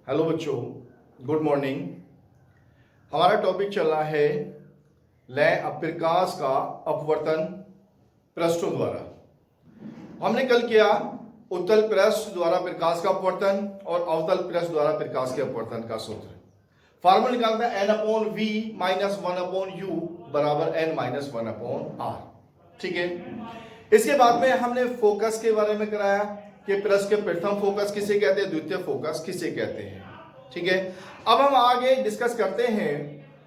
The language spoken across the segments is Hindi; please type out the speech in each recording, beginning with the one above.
हेलो बच्चों, गुड मॉर्निंग। हमारा टॉपिक चल रहा है लय प्रकाश का अपवर्तन पृष्ठों द्वारा। हमने कल किया उत्तल पृष्ठ द्वारा प्रकाश का अपवर्तन और अवतल पृष्ठ द्वारा प्रकाश के अपवर्तन का सूत्र। फार्मूला निकालता है n/v माइनस 1/u बराबर n माइनस 1/r। ठीक है, इसके बाद में हमने फोकस के बारे में कराया कि पृष्ठ के प्रथम फोकस किसे कहते हैं, द्वितीय फोकस किसे कहते हैं। ठीक है, अब हम आगे डिस्कस करते हैं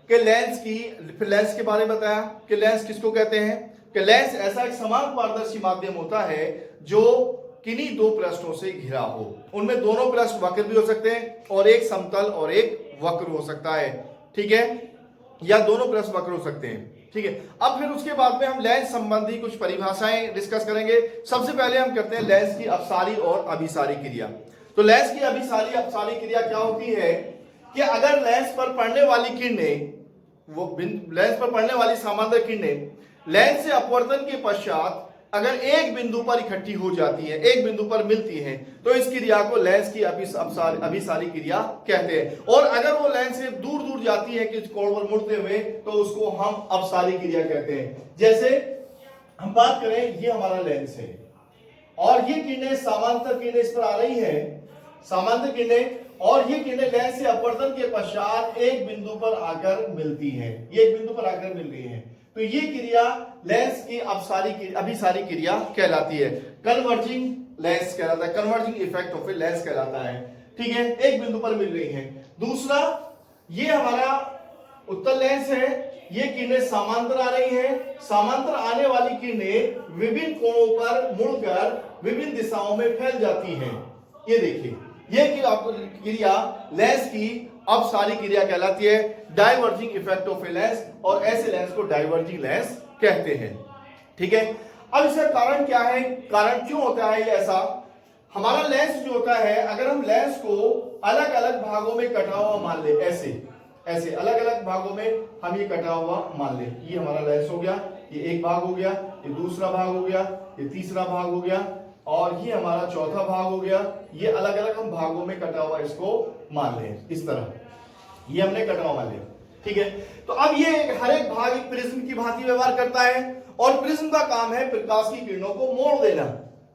कि लेंस के बारे में बताया कि लेंस किसको कहते हैं। कि लेंस ऐसा एक समान पारदर्शी माध्यम होता है जो किन्हीं दो पृष्ठों से घिरा हो। उनमें दोनों पृष्ठ वक्र भी हो सकते हैं और एक समतल और एक वक्र हो सकता है। ठीक है, या दोनों पृष्ठ वक्र हो सकते हैं। ठीक है, अब फिर उसके बाद में हम लेंस संबंधी कुछ परिभाषाएं डिस्कस करेंगे। सबसे पहले हम करते हैं लेंस की अपसारी और अभिसारी क्रिया। तो लेंस की अभिसारी अपसारी क्रिया क्या होती है कि अगर लेंस पर पड़ने वाली किरणें, लेंस पर पड़ने वाली समांतर किरणें लेंस से अपवर्तन के पश्चात अगर एक बिंदु पर इकट्ठी हो जाती है, एक बिंदु पर मिलती है, तो इस क्रिया को लेंस की अभिसारी क्रिया कहते हैं। और अगर वो लेंस से दूर दूर जाती है किस कोण पर मुड़ते हुए, तो उसको हम अपसारी क्रिया कहते हैं। जैसे हम बात करें, ये हमारा लेंस है और ये किरणें समांतर किरणें इस पर आ रही है, समांतर किरणें, और ये किरणें लेंस से अपवर्तन के पश्चात एक बिंदु पर आकर मिलती हैं, ये एक बिंदु पर आकर मिल रही है, तो ये क्रिया लेंस की अभिसारी क्रिया कहलाती है। कन्वर्जिंग लेंस कहलाता है, converging effect of a lens कहलाता है। ठीक है, एक बिंदु पर मिल रही है। दूसरा, ये हमारा उत्तल लेंस है, ये किरणें समांतर आ रही हैं, समांतर आने वाली किरणें विभिन्न कोणों पर मुड़कर विभिन्न दिशाओं में फैल जाती हैं। ये देखिए, ये क्रिया लेंस की अपसारी क्रिया कहलाती है, diverging effect of a lens, और ऐसे लेंस को डाइवर्जिंग लेंस कहते हैं। ठीक है, अब इसका कारण क्या है, कारण क्यों होता है ये ऐसा। हमारा लेंस जो होता है, अगर हम लेंस को अलग अलग भागों में कटा हुआ मान ले, ऐसे ऐसे अलग अलग भागों में हम ये कटा हुआ मान ले, ये हमारा लेंस हो गया, ये एक भाग हो गया, ये दूसरा भाग हो गया, ये तीसरा भाग हो गया, और ये हमारा चौथा भाग हो गया। ये अलग अलग हम भागों में कटा हुआ इसको मान लें, इस तरह ये हमने कटा हुआ मान लिया। ठीक है, तो अब ये हर एक भाग एक प्रिज्म की भांति व्यवहार करता है, और प्रिज्म का काम है प्रकाश की किरणों को मोड़ देना।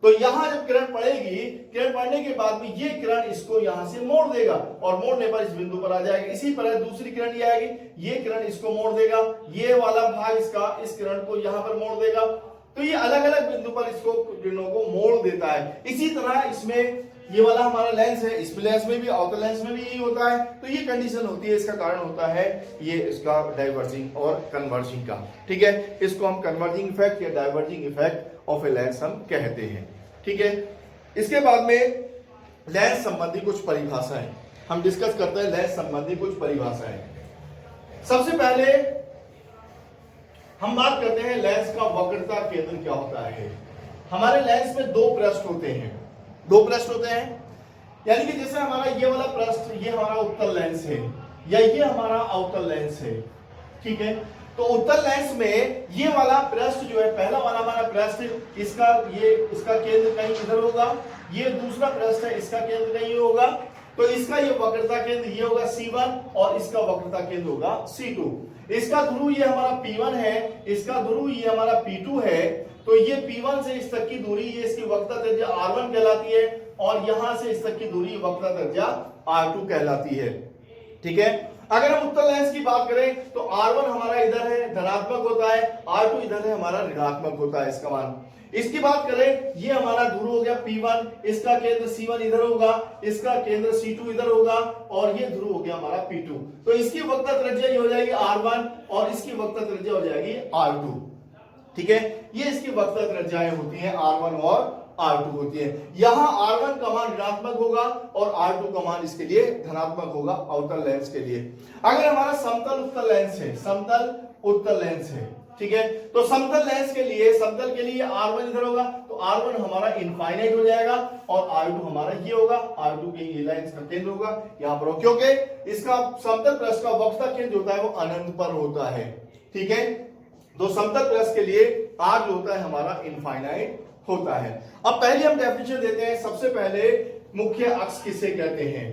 तो यहां जब किरण पड़ेगी, किरण पड़ने के बाद में ये किरण इसको यहां से मोड़ देगा, और मोड़ने पर इस बिंदु पर आ जाएगी। इसी तरह दूसरी किरण ये आएगी, ये किरण इसको मोड़ देगा, ये वाला भाग इसका इस किरण को यहां पर मोड़ देगा। तो ये अलग अलग बिंदु पर इसको किरणों को मोड़ देता है। इसी तरह इसमें ये वाला हमारा लेंस है, इस लेंस में भी, अवतल लेंस में भी यही होता है। तो ये कंडीशन होती है, इसका कारण होता है ये इसका डाइवर्जिंग और कन्वर्जिंग का। ठीक है, इसको हम कन्वर्जिंग इफेक्ट या diverging effect of a lens हम कहते हैं। ठीक है, इसके बाद में लेंस संबंधी कुछ परिभाषाएं हम डिस्कस करते हैं। लेंस संबंधी कुछ परिभाषाएं, सबसे पहले हम बात करते हैं लेंस का वक्रता केंद्र क्या होता है। हमारे लेंस में दो पृष्ठ होते हैं, दो पृष्ठ होते हैं, यानी कि जैसे हमारा ये वाला पृष्ठ, ये हमारा उत्तल लेंस है, या ये हमारा अवतल लेंस है। ठीक है, तो उत्तल लेंस में ये वाला पृष्ठ जो है, पहला वाला हमारा पृष्ठ, इसका केंद्र कहीं इधर होगा, ये दूसरा पृष्ठ है, इसका केंद्र कहीं होगा। तो इसका ये वक्रता केंद्र ये होगा C1, और इसका वक्रता केंद्र होगा C2। इसका ध्रुव ये हमारा P1 है, इसका ध्रुव ये हमारा P2 है। तो ये P1 से इस तक की दूरी, ये इसकी वक्रता त्रिज्या R1 कहलाती है, और यहां से इस तक की दूरी वक्रता त्रिज्या R2 कहलाती है। ठीक है, अगर हम उत्तल लेंस की बात करें तो R1 हमारा इधर है, धनात्मक होता है, R2 इधर है, हमारा ऋणात्मक होता है इसका मान। इसकी बात करें, ये हमारा ध्रुव हो गया P1, इसका केंद्र C1 इधर होगा, इसका केंद्र C2 इधर होगा, और ये ध्रुव हो गया हमारा P2। तो इसकी वक्रता त्रिज्या ये हो जाएगी R1, और इसकी वक्रता त्रिज्या हो जाएगी R2। ठीक है, ये इसकी वक्रता त्रिज्याएं होती हैं, R1 और R2 होती है। यहां R1 का मान ऋणात्मक होगा और R2 का मान इसके लिए धनात्मक होगा अवतल लेंस के लिए। अगर हमारा समतल उत्तल लेंस है, समतल उत्तल लेंस है, ठीक है, तो समतल लेंस के लिए, समतल के लिए R1 इधर होगा, तो R1 हमारा इनफाइनाइट हो जाएगा, और R2 हमारा ये होगा, R2 के ये लाइन का केंद्र होगा यहां पर, क्योंकि इसका समतल पृष्ठ का वक्रता केंद्र होता है वो अनंत पर होता है। ठीक है, तो समतल पृष्ठ के लिए R जो होता है हमारा इनफाइनाइट होता है। अब पहले हम डेफिनेशन देते हैं। सबसे पहले मुख्य अक्ष किसे कहते हैं।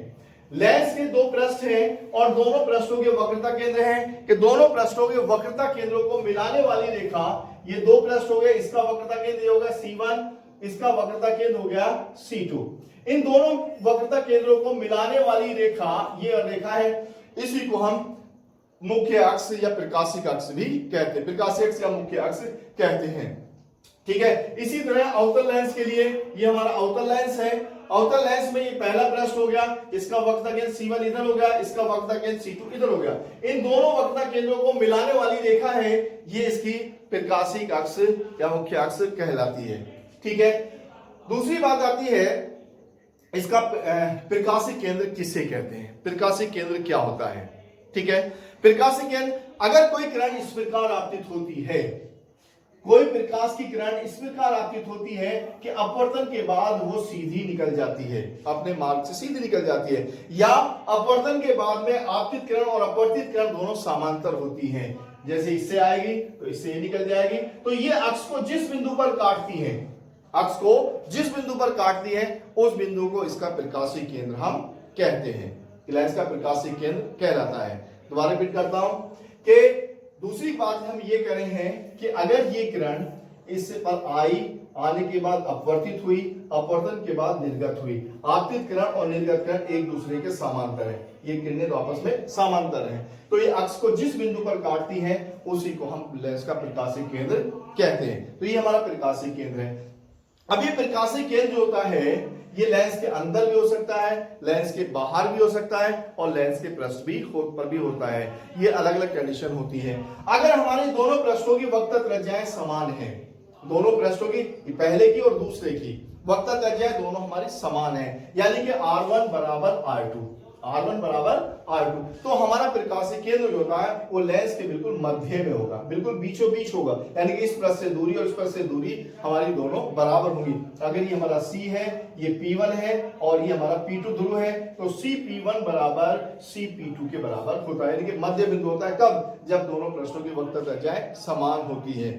लेंस के दो पृष्ठ हैं और दोनों पृष्ठों के वक्रता केंद्र हैं कि दोनों पृष्ठों के वक्रता केंद्रों को मिलाने वाली रेखा, ये दो पृष्ठ हो गए, इसका वक्रता केंद्र ये होगा C1, इसका वक्रता केंद्र हो गया C2। इन दोनों वक्रता केंद्रों को मिलाने वाली रेखा ये रेखा है, इसी को हम मुख्य अक्ष या प्रकाशिक अक्ष भी कहते हैं, प्रकाशिक अक्ष या मुख्य अक्ष कहते हैं। ठीक है, इसी तरह अवतल लेंस के लिए ये हमारा अवतल लेंस है। अवतल लेंस में ये पहला पृष्ठ हो गया, इसका वक्रता केंद्र C1 इधर हो गया, इसका वक्रता केंद्र C2 इधर हो गया। इन दोनों वक्रता केंद्रों को मिलाने वाली रेखा है, ये इसकी प्रकाशिक अक्ष या मुख्य अक्ष कहलाती है। ठीक है, दूसरी बात आती है इसका प्रकाशिक केंद्र किसे कहते हैं, प्रकाशिक केंद्र क्या होता है। ठीक है, प्रकाशिक केंद्र, अगर कोई किरण इस प्रकार आपतित होती है, कोई प्रकाश की किरण इस प्रकार आपतित होती है कि अपवर्तन के बाद वो सीधी निकल जाती है, अपने मार्ग से सीधी निकल जाती है, या अपवर्तन के बाद में आपतित किरण और अपवर्तित किरण दोनों समांतर होती हैं, जैसे इससे आएगी तो इससे निकल जाएगी, तो ये अक्ष को जिस बिंदु पर काटती है, अक्ष को जिस बिंदु पर काटती है उस बिंदु को इसका प्रकाशिक केंद्र हम कहते हैं, लेंस का प्रकाशिक केंद्र कहलाता है। दोबारा रिपीट करता हूं कि दूसरी बात हम ये कह रहे हैं कि अगर ये किरण इस पर आई, आने के बाद अपवर्तित हुई, अपवर्तन के बाद निर्गत हुई, आपतित किरण और निर्गत किरण एक दूसरे के समांतर है, ये किरणें आपस में समांतर हैं, तो ये अक्ष को जिस बिंदु पर काटती हैं उसी को हम लेंस का प्रकाशिक केंद्र कहते हैं। तो ये हमारा प्रकाशिक केंद्र है। अब ये प्रकाशिक केंद्र जो होता है ये लेंस के अंदर भी हो सकता है, लेंस के बाहर भी हो सकता है और लेंस के पृष्ठ भी पर भी होता है। ये अलग अलग कंडीशन होती है। अगर हमारे दोनों पृष्ठों की वक्रता त्रिज्याएं समान है, दोनों पृष्ठों की, पहले की और दूसरे की वक्रता त्रिज्याएं दोनों हमारी समान है, यानी कि R1 बराबर R2, R1 बराबर R2, तो हमारा प्रकाशिक केंद्र जो होता है वो लेंस के बिल्कुल मध्य में होगा, बिल्कुल बीचों बीच होगा, यानी कि इस पृष्ठ से दूरी और इस पृष्ठ से दूरी हमारी दोनों बराबर होंगी। अगर ये हमारा C है, ये P1 है और ये हमारा P2 ध्रुव है, तो CP1 बराबर CP2 के बराबर होता है, यानी कि मध्य बिंदु होता है। कब? जब दोनों पृष्ठों की वक्रता त्रिज्याएं समान होती है,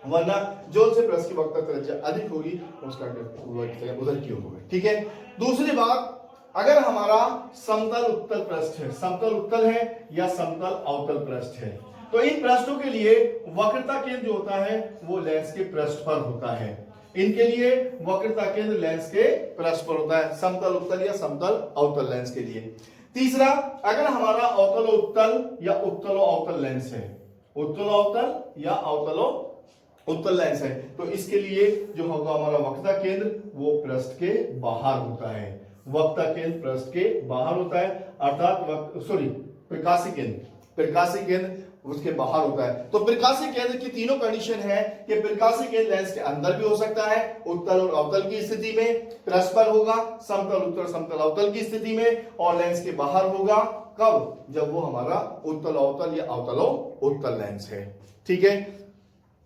वरना जो से पृष्ठ की वक्रता त्रिज्या अधिक होगी उसका उधर की होगा। ठीक है, दूसरी बात, अगर हमारा समतल उत्तल पृष्ठ है, समतल उत्तल है या समतल अवतल पृष्ठ है, तो इन पृष्ठों के लिए वक्रता केंद्र जो होता है वो लेंस के पृष्ठ पर होता है। इनके लिए वक्रता केंद्र लेंस के पृष्ठ पर होता है, समतल उत्तल या समतल अवतल लेंस के लिए। तीसरा, अगर हमारा अवतल उत्तल या उत्तल अवतल लेंस है, उत्तल अवतल या अवतलो उत्तल लेंस है, तो इसके लिए जो होगा हमारा वक्रता केंद्र वो पृष्ठ के बाहर होता है, वक्रता केंद्र पृष्ठ के बाहर होता है, अर्थात प्रकाशिक केंद्र उसके बाहर होता है। तो प्रकाशिक केंद्र की तीनों कंडीशन है कि प्रकाशिक केंद्र लेंस के अंदर भी हो सकता है, उत्तल और अवतल की स्थिति में पृष्ठ पर होगा, समतल उत्तल समतल अवतल की स्थिति में, और लेंस के बाहर होगा कब? जब वो हमारा उत्तल अवतल या अवतलो उत्तल लेंस है। ठीक है,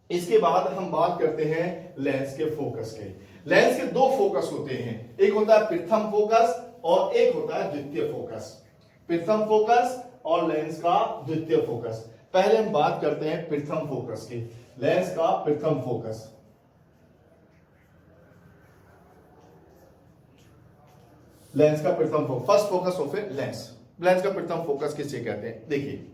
इसके बाद हम बात करते हैं लेंस के फोकस के। लेंस के दो फोकस होते हैं, एक होता है प्रथम फोकस और एक होता है द्वितीय फोकस। प्रथम फोकस और लेंस का द्वितीय फोकस। पहले हम बात करते हैं प्रथम फोकस की, लेंस का प्रथम फोकस। लेंस का प्रथम focus, first focus of a lens. Lens का प्रथम फोकस किसे कहते हैं? देखिए,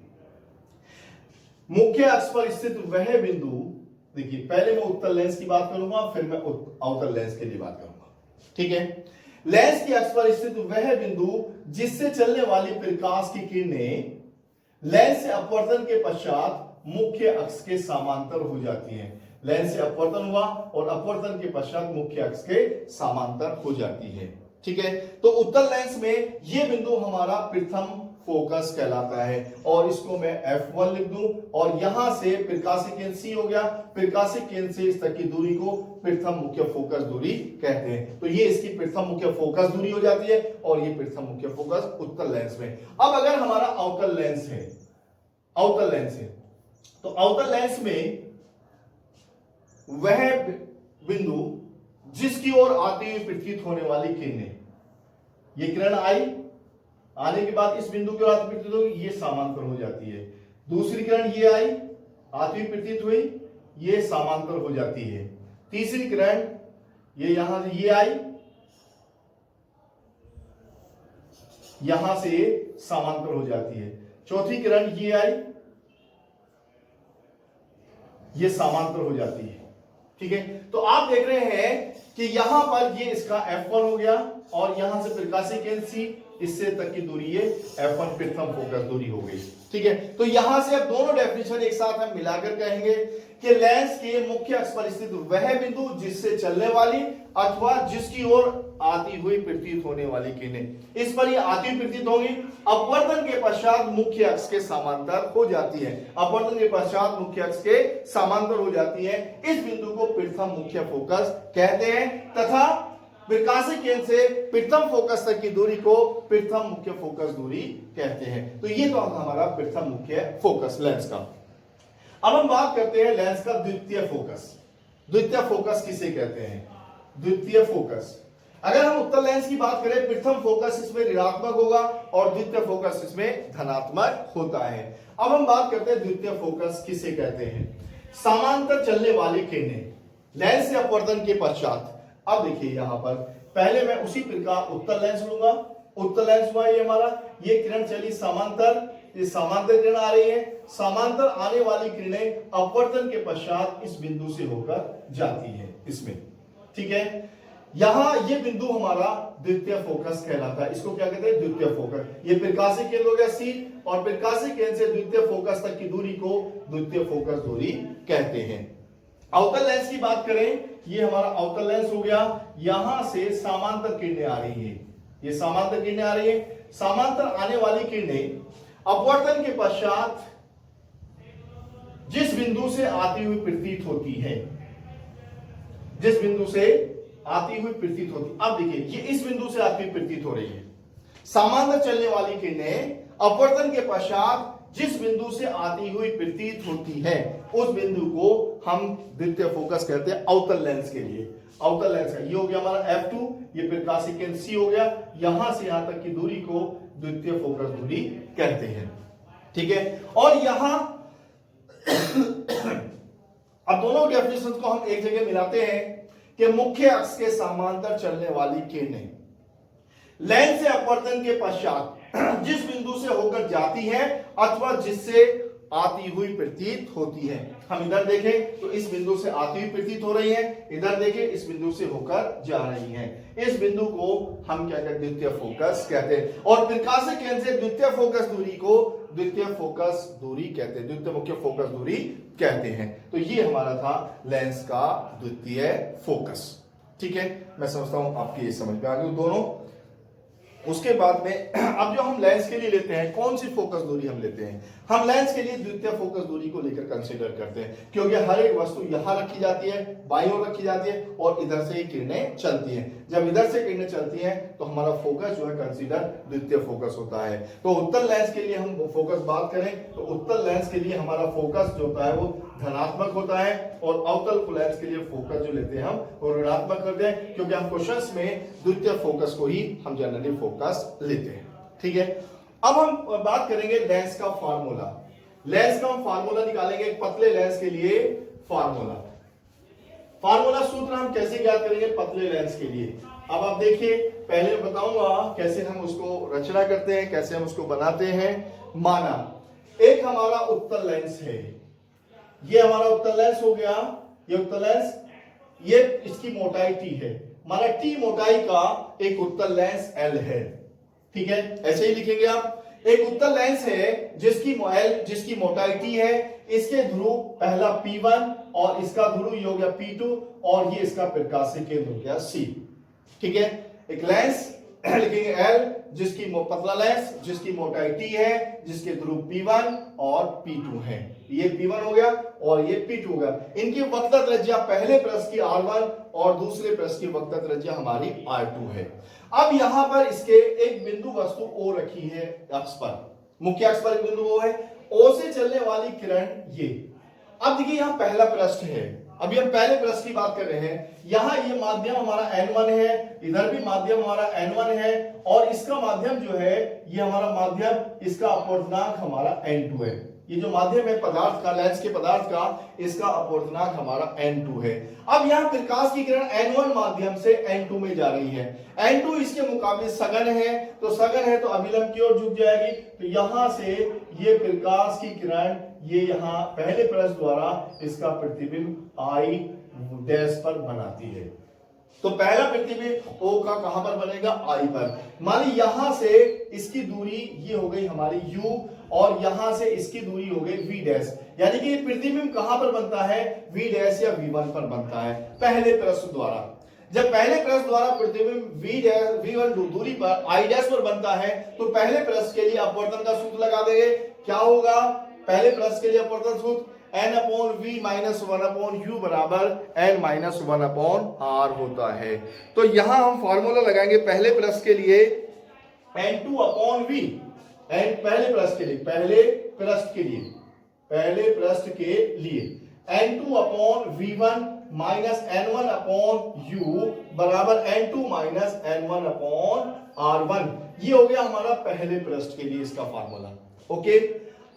मुख्य अक्ष पर स्थित वह बिंदु, देखिए पहले मैं उत्तल लेंस की बात करूंगा, फिर मैं अवतल लेंस के लिए बात करूंगा। ठीक है, लेंस की अक्ष पर स्थित वह बिंदु जिससे चलने वाली प्रकाश की किरणें लेंस से अपवर्तन के पश्चात मुख्य अक्ष के समांतर हो जाती हैं। लेंस से अपवर्तन हुआ और अपवर्तन के पश्चात मुख्य अक्ष के समांतर हो जाती है। ठीक है, तो उत्तल लेंस में यह बिंदु हमारा प्रथम फोकस कहलाता है, और इसको मैं F1 लिख दूं, और यहां से प्रकाशिक केंद्र C हो गया, प्रकाशिक केंद्र से इस तक की दूरी को प्रथम मुख्य फोकस दूरी कहते हैं। तो ये इसकी प्रथम मुख्य फोकस दूरी हो जाती है, और ये प्रथम मुख्य फोकस उत्तल लेंस में। अब अगर हमारा अवतल लेंस है, अवतल लेंस है, तो अवतल लेंस में वह बिंदु जिसकी ओर आती हुई प्रतीत होने वाली किरणें, ये किरण आई, आने के बाद इस बिंदु के बाद प्रतीत होगी, ये समांतर हो जाती है। दूसरी किरण ये आई, आती हुई प्रतीत हुई, ये समांतर हो जाती है। तीसरी किरण ये यहां से ये आई, यहां से समांतर हो जाती है। चौथी किरण ये आई, ये समांतर हो जाती है। ठीक है, तो आप देख रहे हैं कि यहां पर ये इसका F1 हो गया और यहां से प्रकाशीय केंद्र C इससे तक की दूरी ये F1 प्रथम फोकस दूरी हो गई। ठीक है, तो यहां से अब दोनों डेफिनेशन एक साथ हम मिलाकर कहेंगे कि लेंस के मुख्य अक्ष पर स्थित वह बिंदु जिससे चलने वाली अथवा जिसकी ओर आती हुई प्रतीत होने वाली किरणें, इस पर ये आती हुई प्रतीत होगी, अपवर्तन के पश्चात मुख्य अक्ष के समांतर हो जाती है। अपवर्तन के पश्चात मुख्य अक्ष के समांतर हो जाती है, इस बिंदु को प्रथम मुख्य फोकस कहते हैं तथा प्रकाशीय केंद्र से प्रथम फोकस तक की दूरी को प्रथम मुख्य फोकस दूरी कहते हैं। तो ये तो हमारा प्रथम मुख्य फोकस लेंस का। अब हम बात करते हैं लेंस का द्वितीय फोकस। द्वितीय फोकस किसे कहते हैं? द्वितीय फोकस, अगर हम उत्तल लेंस की बात करें, प्रथम फोकस इसमें ऋणात्मक होगा और द्वितीय फोकस इसमें धनात्मक होता है। अब हम बात करते हैं द्वितीय फोकस किसे कहते हैं? समांतर चलने वाली किरणें लेंस से अपवर्तन के पश्चात। अब देखिए यहां पर पहले मैं उसी प्रकार उत्तल लेंस लूंगा। उत्तल लेंस हुआ ये हमारा, ये किरण चली समांतर, ये समांतर किरण आ रही है। समांतर आने वाली किरणें अपवर्तन के पश्चात इस बिंदु से होकर जाती है इसमें। ठीक है, यहां ये बिंदु हमारा द्वितीय फोकस कहलाता है। इसको क्या कहते हैं? द्वितीय फोकस। ये प्रकाशीय केंद्र हो गया C और प्रकाशीय केंद्र से द्वितीय फोकस तक की दूरी को द्वितीय फोकस दूरी कहते हैं। अवतल लेंस की बात करें, ये हमारा अवतल लेंस हो गया। यहां से समांतर किरणें आ रही है, ये समांतर किरणें आ रही है। समांतर आने वाली किरणें अपवर्तन के पश्चात जिस बिंदु से आती हुई प्रतीत होती है, जिस बिंदु से आती हुई प्रतीत होती, अब देखिए ये इस बिंदु से आती हुई प्रतीत हो रही है। समांतर चलने वाली किरणें अपवर्तन के पश्चात जिस बिंदु से आती हुई प्रतीत होती है, उस बिंदु को हम द्वितीय फोकस कहते हैं अवतल लेंस के लिए। अवतल लेंस का ये हो गया हमारा F2, ये प्रकाशीय केंद्र C हो गया। यहां से यहां तक की दूरी को द्वितीय फोकस दूरी कहते हैं। ठीक है, और यहां अब दोनों डेफिनेशन को हम एक जगह मिलाते हैं कि मुख्य अक्ष के समांतर चलने वाली किरणें लेंस से अपवर्तन के पश्चात जिस बिंदु से होकर जाती है अथवा जिससे आती हुई प्रतीत होती है। हम इधर देखें तो इस बिंदु से आती हुई प्रतीत हो रही है, इधर देखें इस बिंदु से होकर जा रही है। इस बिंदु को हम क्या कहते हैं? द्वितीय फोकस कहते हैं। और प्रकाशीय केंद्र से द्वितीय फोकस दूरी को द्वितीय फोकस दूरी कहते हैं, द्वितीय मुख्य फोकस दूरी कहते हैं। तो ये हमारा था लेंस का द्वितीय फोकस। ठीक है, मैं समझता हूं आपकी समझ में आ गई दोनों। उसके बाद में अब जो हम लेंस के लिए लेते हैं, कौन सी फोकस दूरी हम लेते हैं? हम लेंस के लिए द्वितीय फोकस दूरी को लेकर कंसीडर करते हैं, क्योंकि हर एक वस्तु यहां रखी जाती है, बाईं ओर रखी जाती है और इधर से ही किरणें चलती हैं। जब इधर से किरणें चलती हैं तो हमारा फोकस जो है कंसीडर द्वितीय फोकस होता है। तो उत्तल लेंस के लिए हम फोकस बात करें तो उत्तल लेंस के लिए हमारा फोकस जो होता है वो धनात्मक होता है और अवतल लेंस के लिए फोकस जो लेते हैं हम वो ऋणात्मक करते हैं, क्योंकि हम क्वेश्चंस में द्वितीय फोकस को ही हम जनरली फोकस लेते हैं। ठीक है, अब हम बात करेंगे लेंस का फार्मूला। लेंस का हम फार्मूला निकालेंगे एक पतले लेंस के लिए। फार्मूला सूत्र हम कैसे ज्ञात करेंगे पतले लेंस के लिए? अब आप देखिए, पहले बताऊंगा कैसे हम उसको रचना करते हैं, कैसे हम उसको बनाते हैं। माना एक हमारा उत्तल लेंस है, ये हमारा उत्तल लेंस हो गया। ये उत्तल लेंस, ये इसकी मोटाई T है, माना T मोटाई का एक उत्तल लेंस L है। ठीक है, ऐसे ही लिखेंगे आप। एक उत्तल लेंस है जिसकी मोटाई T है, इसके ध्रुव पहला P1 और इसका ध्रुव ये हो गया P2 और ये इसका प्रकाशीय केंद्र हो गया C। ठीक है, एक लेंस लिखेंगे L जिसकी पतला लेंस जिसकी मोटाई T है, जिसके ध्रुव P1 और P2 है। ये P1 हो गया और ये P2 हो गया। इनकी वक्रता त्रिज्या पहले पृष्ठ की R1 और दूसरे पृष्ठ की वक्रता त्रिज्या हमारी R2 है। अब यहां पर इसके एक बिंदु वस्तु O रखी है अक्ष पर, मुख्य अक्ष पर एक बिंदु O है। O से चलने वाली किरण ये। अब देखिए यहां पहला पृष्ठ है, अभी हम पहले पृष्ठ की बात कर रहे हैं। यहां ये माध्यम हमारा N1 है, इधर भी माध्यम हमारा N1 है और इसका माध्यम जो है ये हमारा माध्यम, इसका अपवर्तनांक हमारा N2 है। ये जो माध्यम है पदार्थ का, लेंस के पदार्थ का, इसका अपवर्तनांक हमारा n2 है। अब यहाँ प्रकाश की किरण n1 माध्यम से n2 में जा रही है। n2 इसके मुकाबले सघन है, तो सघन है तो अभिलंब की ओर झुक जाएगी। तो यहां से ये प्रकाश की किरण ये यहाँ पहले पृष्ठ द्वारा इसका प्रतिबिंब I डैश पर बनाती है। तो पहला प्रतिबिंब O का कहां पर बनेगा? I पर। मान ली यहां से इसकी दूरी ये हो गई हमारी U और यहां से इसकी दूरी हो गई V डैश, यानी कि प्रतिबिंब कहां पर बनता है? V डैश या V1 पर बनता है पहले पृष्ठ द्वारा। जब पहले पृष्ठ द्वारा प्रतिबिंब V1 दूरी पर I डैश पर बनता है तो पहले पृष्ठ के लिए अपवर्तन का सूत्र लगा देंगे। क्या होगा पहले पृष्ठ के लिए अपवर्तन सूत्र? n upon v minus 1 upon u बराबर n माइनस 1 अपॉन r होता है। तो यहां हम फॉर्मूला लगाएंगे पहले पृष्ठ के लिए n2 अपॉन v, पहले पृष्ठ के लिए n2 upon v1 minus n1 upon u बराबर n2 minus n1 upon r1। ये हो गया हमारा पहले पृष्ठ के लिए इसका फॉर्मूला। ओके,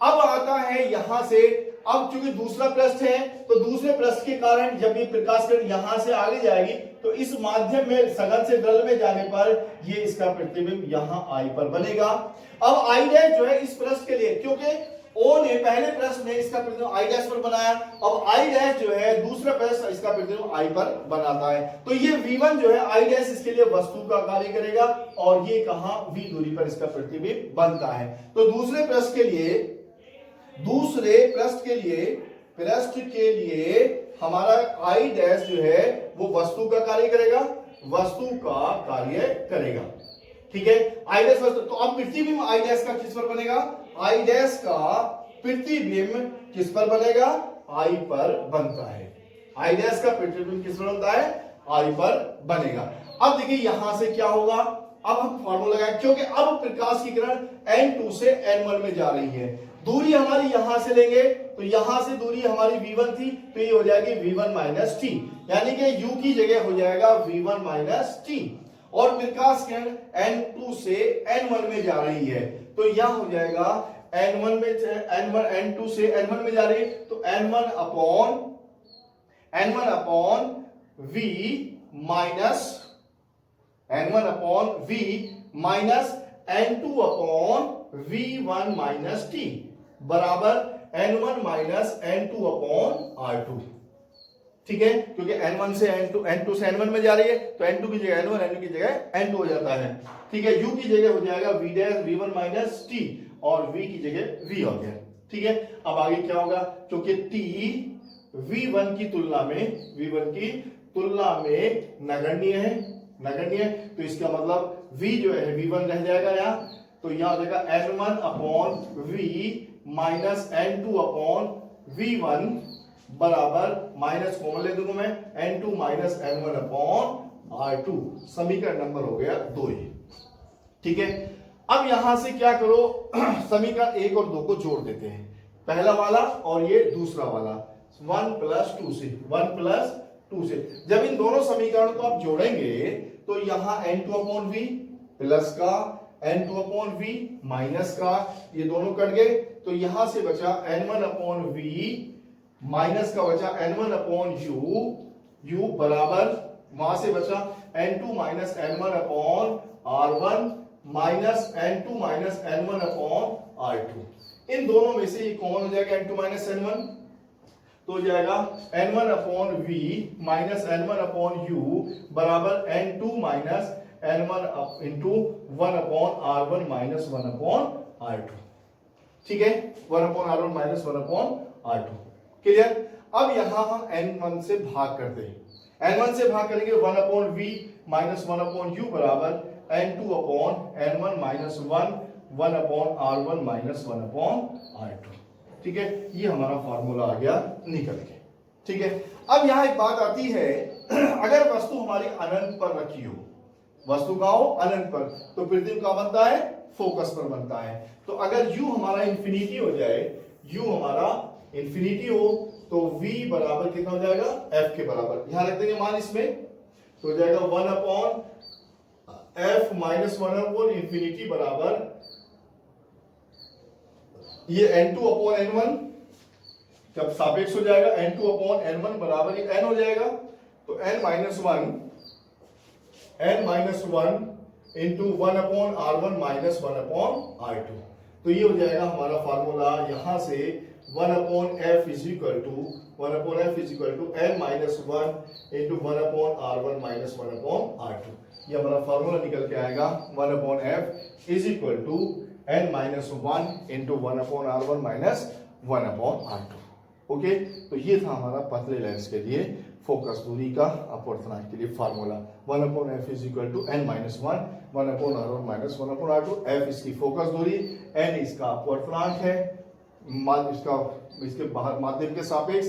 अब आता है यहां से, अब चूंकि दूसरा पृष्ठ है तो दूसरे पृष्ठ के कारण जब ये प्रकाश किरण यहां से आगे जाएगी तो इस माध्यम में सघन से विरल में जाने पर ये इसका प्रतिबिंब यहां I पर बनेगा। अब I डैश जो है इस पृष्ठ के लिए, क्योंकि O ने पहले पृष्ठ में इसका प्रतिबिंब I डैश पर बनाया, अब I डैश जो है दूसरा पृष्ठ इसका प्रतिबिंब I पर बनाता है। तो ये V1 जो है I डैश इसके लिए वस्तु का कार्य करेगा और ये कहां V दूरी पर इसका प्रतिबिंब बनता है। तो दूसरे पृष्ठ के लिए हमारा I डैश जो है वो वस्तु का कार्य करेगा, ठीक है। I डैश वस्तु, तो अब प्रतिबिंब I डैश का किस पर बनेगा? I डैश का प्रतिबिंब किस पर बनेगा? I पर बनता है। I डैश का प्रतिबिंब किस पर बनता है? I पर बनेगा। अब देखिए यहां से क्या होगा, अब हम फॉर्मूला लगाएं, क्योंकि अब प्रकाश की किरण n2 से n1 में जा रही है। दूरी हमारी यहां से लेंगे तो यहां से दूरी हमारी v1 थी तो ये हो जाएगी v1 माइनस टी, यानी कि u की जगह हो जाएगा v1 माइनस टी। और प्रकाश किरण n2 से n1 में जा रही है तो यह हो जाएगा n2 से n1 में जा रही है तो n1 upon v minus n2 upon v1 minus T बराबर n1 minus n2 upon r2, ठीक है। क्योंकि n1 से n2 से n1 में जा रही है तो n2 की जगह n1, n2 की जगह n2 हो जाता है, ठीक है। u की जगह हो जाएगा v dash v1 minus T और v की जगह v हो गया, ठीक है। अब आगे क्या होगा, क्योंकि t v1 की तुलना में नगण्य है तो इसका मतलब v जो है v1 रह जाएगा यहाँ, तो यहाँ हो जाएगा n1 upon v minus n2 upon v1 बराबर माइनस कॉमन ले दूंगा मैं n2 minus n1 upon r2। समीकरण नंबर हो गया 2, ठीक है। अब यहां से क्या करो, समीकरण 1 और 2 को जोड़ देते हैं, पहला वाला और ये दूसरा वाला 1 प्लस 2 से। जब इन दोनों समीकरणों को आप जोड़ेंगे तो यहां n2 अपॉन v प्लस का n2 अपॉन v माइनस का, ये दोनों कट गए तो यहां से बचा n1 अपॉन v माइनस का बचा n1 अपॉन u बराबर वहां से बचा n2 minus n1 upon r1 minus n2 minus n1 upon r2। इन दोनों में से ये कॉमन हो जाएगा n2 माइनस n1, तो हो जाएगा n1 upon v minus n1 upon u बराबर n2 minus n1 into 1 upon r1 minus 1 upon r2, ठीक है। 1 upon r1 minus 1 upon r2, clear. अब यहां हम n1 से भाग करते हैं, n1 से भाग करेंगे 1 upon v minus 1 upon u बराबर n2 upon n1 minus 1 upon r1 minus 1 upon r2, ठीक है। ये हमारा फॉर्मूला आ गया निकल के, ठीक है। अब यहां एक बात आती है, अगर वस्तु हमारी अनंत पर रखी हो, वस्तु का हो अनंत पर, तो प्रतिबिंब का बनता है फोकस पर बनता है। तो अगर u हमारा इंफिनिटी हो जाए, u हमारा इंफिनिटी हो तो v बराबर कितना हो जाएगा, f के बराबर। यहां रख देंगे मान इसमें, तो हो जाएगा 1 upon f minus 1 upon infinity बराबर ये n2 अपॉन n1 जब सापेक्ष हो जाएगा n2 अपॉन n1 बराबर ये n हो जाएगा, तो n minus one into 1 upon r1 minus 1 upon r2। तो ये हो जाएगा हमारा फार्मूला यहां से 1 upon f is equal to n minus 1 into 1 upon r1 minus 1 upon r2। ये हमारा फार्मूला निकल के आएगा 1 upon f is equal to n minus 1 into 1 upon r1 minus 1 upon r2। Okay, तो ये था हमारा पतले लेंस के लिए फोकस दूरी का अपवर्तनांक के लिए formula 1 upon F is equal to n minus 1 upon r1 minus 1 upon r2। f इसकी फोकस दूरी, n इसका अपवर्तनांक है, इसके बाहर माध्यम के सापेक्ष,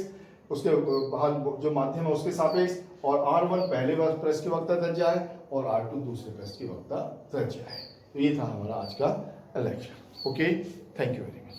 उसके बाहर जो माध्यम है उसके सापेक्ष, और r1 पहले पृष्ठ की वक्रता त्रिज्या है और r2 दूसरे पृष्ठ की वक्रता त्रिज्या है। तो ये था हमारा आज का lecture. Okay, thank you very much.